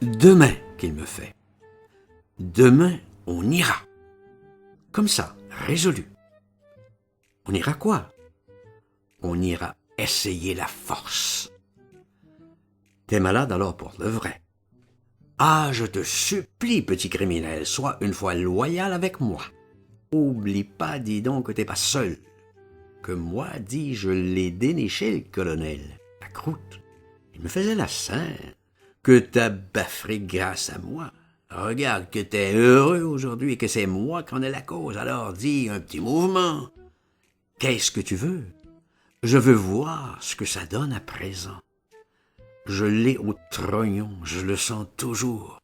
Demain qu'il me fait. Demain, on ira. Comme ça, résolu. On ira quoi? On ira essayer la force. T'es malade alors pour le vrai. Ah, je te supplie, petit criminel, sois une fois loyal avec moi. Oublie pas, dis donc, que t'es pas seul. Que moi, dis, je l'ai déniché, le colonel. La croûte. Il me faisait la scène. Que t'as baffré grâce à moi. Regarde que t'es heureux aujourd'hui et que c'est moi qui en ai la cause. Alors dis un petit mouvement. Qu'est-ce que tu veux? Je veux voir ce que ça donne à présent. Je l'ai au trognon, je le sens toujours.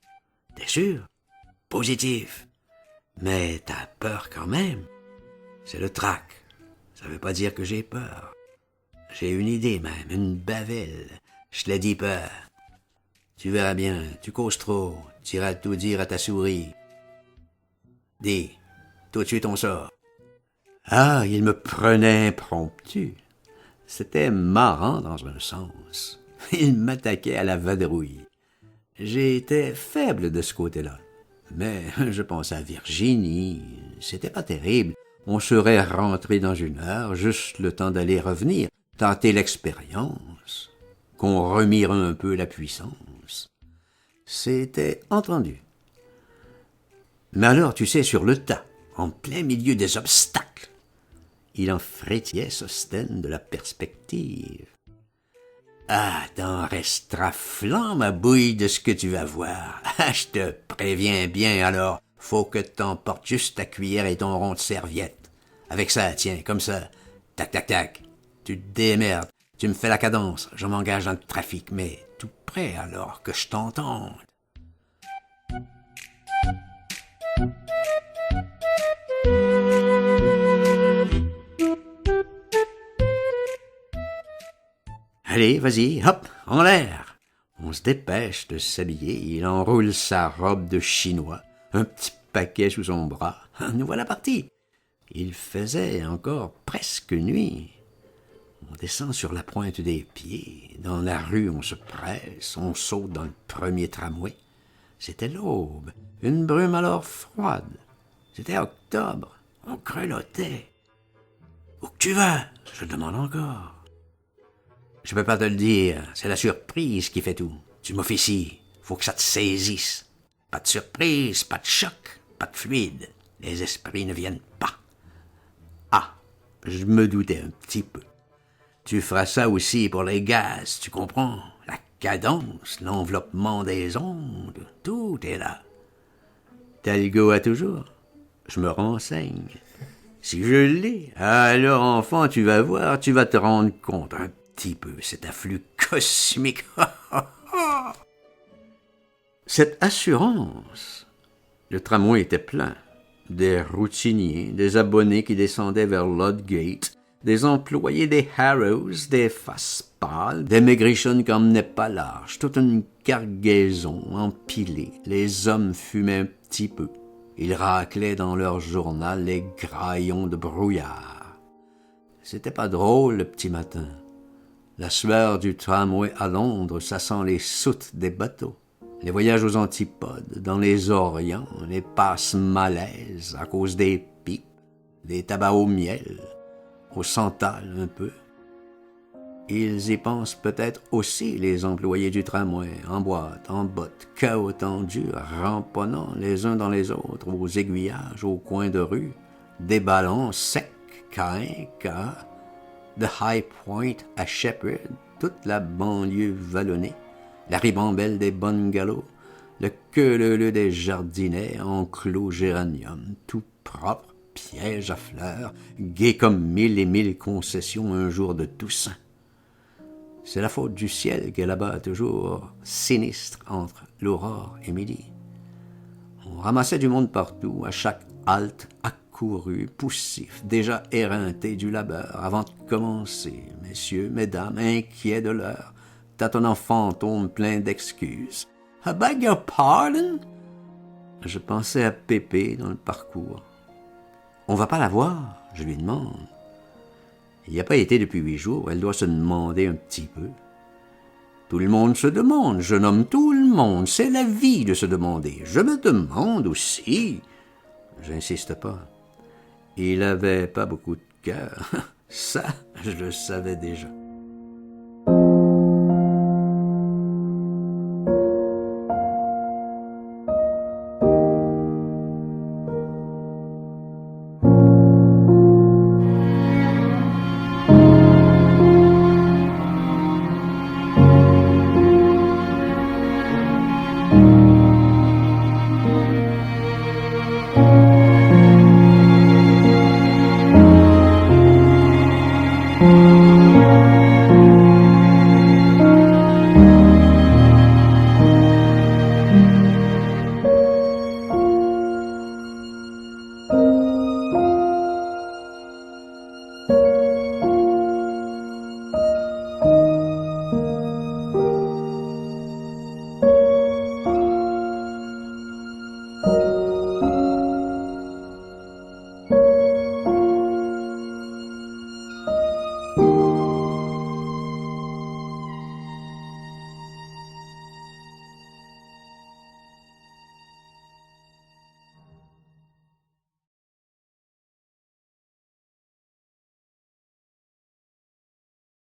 T'es sûr? Positif. Mais t'as peur quand même. C'est le trac. Ça veut pas dire que j'ai peur. J'ai une idée même, une bavelle. Je te l'ai dit peur. Tu verras bien, tu causes trop, tu iras tout dire à ta souris. Dis, tout de suite on sort. Ah, il me prenait impromptu. C'était marrant dans un sens. Il m'attaquait à la vadrouille. J'étais faible de ce côté-là. Mais je pensais à Virginie. C'était pas terrible. On serait rentré dans 1 heure, juste le temps d'aller revenir, tenter l'expérience, qu'on remire un peu la puissance. C'était entendu. Mais alors, tu sais, sur le tas, en plein milieu des obstacles, il en frétillait Sostène de la perspective. Ah, t'en resteras flanc, ma bouille, de ce que tu vas voir. Ah, je te préviens bien, alors, faut que t'emportes juste ta cuillère et ton rond de serviette. Avec ça, tiens, comme ça, tac, tac, tac, tu te démerdes, tu me fais la cadence, je m'engage dans le trafic, mais tout près alors que je t'entende. Allez, vas-y, hop, en l'air. On se dépêche de s'habiller, il enroule sa robe de chinois, un petit paquet sous son bras. Nous voilà partis. Il faisait encore presque nuit. On descend sur la pointe des pieds. Dans la rue, on se presse, on saute dans le premier tramway. C'était l'aube, une brume alors froide. C'était octobre, on grelottait. Où que tu vas? Je demande encore. Je peux pas te le dire, c'est la surprise qui fait tout. Tu m'officies, faut que ça te saisisse. Pas de surprise, pas de choc, pas de fluide. Les esprits ne viennent pas. Ah, je me doutais un petit peu. Tu feras ça aussi pour les gaz, tu comprends? La cadence, l'enveloppement des ondes, tout est là. T'as le go à toujours? Je me renseigne. Si je l'ai, alors enfant, tu vas voir, tu vas te rendre compte un petit peu, cet afflux cosmique. Cette assurance, le tramway était plein. Des routiniers, des abonnés qui descendaient vers Ludgate, des employés des Harrows, des faces pâles, des maigrichonnes qui emmenaient pas large, toute une cargaison empilée. Les hommes fumaient un petit peu. Ils raclaient dans leur journal les graillons de brouillard. C'était pas drôle le petit matin. La sueur du tramway à Londres, ça sent les soutes des bateaux. Les voyages aux antipodes, dans les Orients, les passes malaises à cause des pipes, des tabacs au miel, au santal un peu. Ils y pensent peut-être aussi, les employés du tramway, en boîte, en bottes, chaos tendu, ramponnant les uns dans les autres, aux aiguillages, aux coins de rue, des ballons secs, Caen, de High Point à Shepherd, toute la banlieue vallonnée, la ribambelle des bungalows, le queue-leu des jardinets, enclos géranium, tout propre, piège à fleurs, gai comme 1000 et 1000 concessions un jour de Toussaint. C'est la faute du ciel qui est là-bas toujours sinistre entre l'aurore et midi. On ramassait du monde partout, à chaque halte accouru, poussif, déjà éreinté du labeur, avant de commencer, messieurs, mesdames, inquiets de l'heure, tâtonnant fantômes pleins d'excuses. « I beg your pardon? » Je pensais à Pépé dans le parcours. On va pas la voir, je lui demande. Il n'y a pas été depuis 8 jours, elle doit se demander un petit peu. Tout le monde se demande, jeune homme, tout le monde, c'est la vie de se demander. Je me demande aussi. J'insiste pas. Il avait pas beaucoup de cœur, ça je le savais déjà.